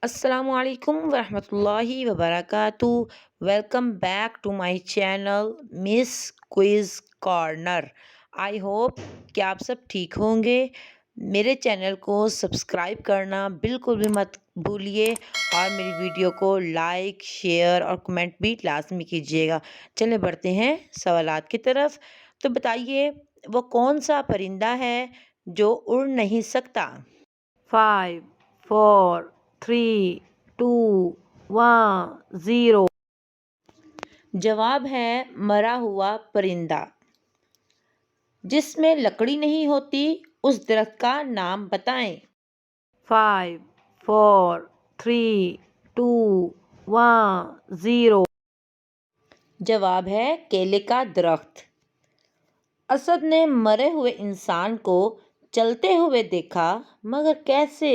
السلام علیکم ورحمۃ اللہ وبرکاتہ۔ Welcome back to my channel miss quiz corner. I hope کہ آپ سب ٹھیک ہوں گے۔ میرے چینل کو سبسکرائب کرنا بالکل بھی مت بھولیے اور میری ویڈیو کو لائک، شیئر اور کمنٹ بھی لازمی کیجیے گا۔ چلیں بڑھتے ہیں سوالات کی طرف۔ تو بتائیے وہ کون سا پرندہ ہے جو اڑ نہیں سکتا؟ 5 4 3 2 1 0۔ جواب ہے مرا ہوا پرندہ۔ جس میں لکڑی نہیں ہوتی اس درخت کا نام بتائیں۔ 5 4 3 2 1 0۔ جواب ہے کیلے کا درخت۔ اسد نے مرے ہوئے انسان کو چلتے ہوئے دیکھا مگر کیسے؟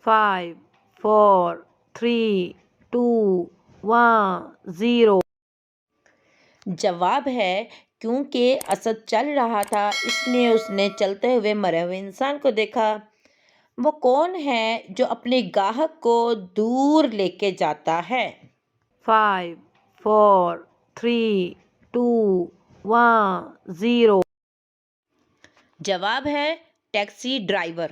5 4 3 2 1 0۔ جواب ہے کیونکہ اسد چل رہا تھا اس لیے اس نے چلتے ہوئے مرے ہوئے انسان کو دیکھا۔ وہ کون ہے جو اپنے گاہک کو دور لے کے جاتا ہے؟ 5 4 3 2 1 0۔ جواب ہے ٹیکسی ڈرائیور۔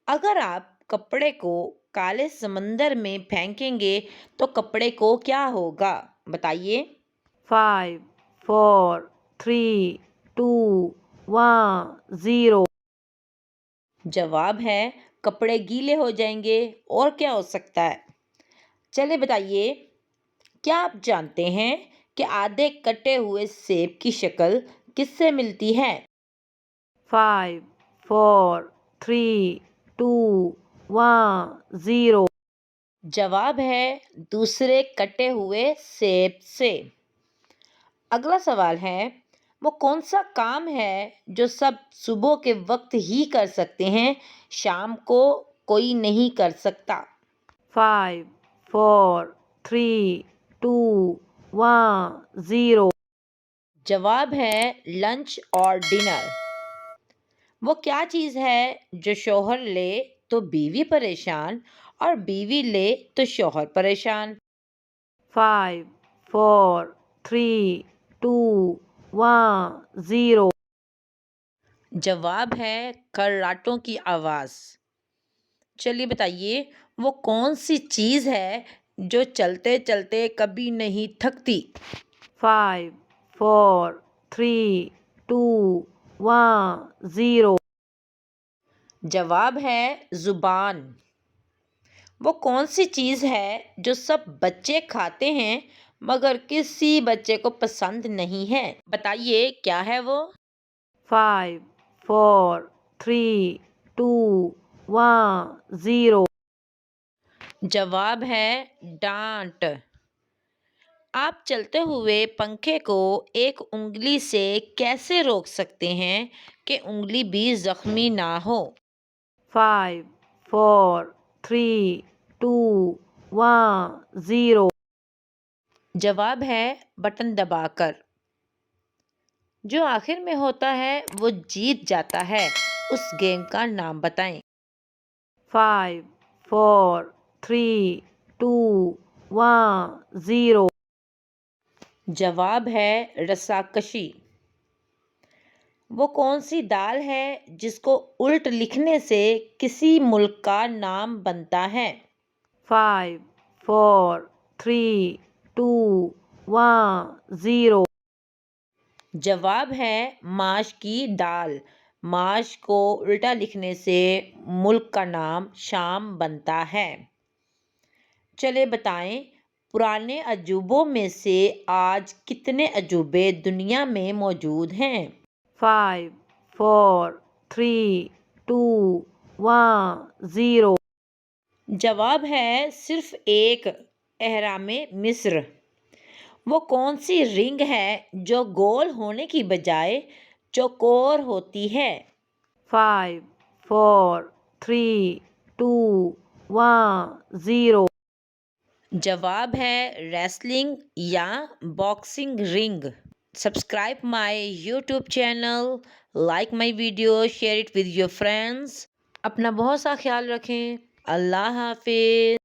اگر آپ کپڑے کو کالے سمندر میں پھینکیں گے تو کپڑے کو کیا ہوگا؟ بتائیے۔ 5 4 3 2 1 0۔ جواب ہے کپڑے گیلے ہو جائیں گے۔ اور کیا ہو سکتا ہے؟ چلے بتائیے، کیا آپ جانتے ہیں کہ آدھے کٹے ہوئے سیب کی شکل کس سے ملتی ہے؟ 5 4 3 2 1 0۔ جواب ہے دوسرے کٹے ہوئے سیب سے۔ اگلا سوال ہے، وہ کون سا کام ہے جو سب صبح کے وقت ہی کر سکتے ہیں، شام کو کوئی نہیں کر سکتا؟ 5 4 3 2 1 0۔ جواب ہے لنچ اور ڈنر۔ وہ کیا چیز ہے جو شوہر لے تو بیوی پریشان اور بیوی لے تو شوہر پریشان؟ 5 4 3 2 1 0۔ جواب ہے خراٹوں کی آواز۔ چلیے بتائیے، وہ کون سی چیز ہے جو چلتے چلتے کبھی نہیں تھکتی؟ 5 4 3 2 1 0۔ جواب ہے زبان۔ وہ کون سی چیز ہے جو سب بچے کھاتے ہیں مگر کسی بچے کو پسند نہیں ہے؟ بتائیے کیا ہے وہ؟ 5 4 3 2 1 0۔ جواب ہے ڈانٹ۔ آپ چلتے ہوئے پنکھے کو ایک انگلی سے کیسے روک سکتے ہیں کہ انگلی بھی زخمی نہ ہو؟ 5 4 3 2 1 0۔ جواب ہے بٹن دبا کر۔ جو آخر میں ہوتا ہے وہ جیت جاتا ہے، اس گیم کا نام بتائیں۔ 5 4 3 2 1 0۔ جواب ہے رسا کشی۔ وہ کون سی دال ہے جس کو الٹ لکھنے سے کسی ملک کا نام بنتا ہے؟ 5 4 3 2 1 0۔ جواب ہے ماش کی دال۔ ماش کو الٹا لکھنے سے ملک کا نام شام بنتا ہے۔ چلے بتائیں، پرانے عجوبوں میں سے آج کتنے عجوبے دنیا میں موجود ہیں؟ 5 4 3 2 1 0۔ جواب ہے صرف ایک، اہرام مصر۔ وہ کون سی رنگ ہے جو گول ہونے کی بجائے چوکور ہوتی ہے؟ 5 4 3 2 1 0۔ جواب ہے ریسلنگ یا باکسنگ رنگ۔ Subscribe my YouTube channel, like my video, share it with your friends. اپنا بہت سا خیال رکھیں۔ اللہ حافظ.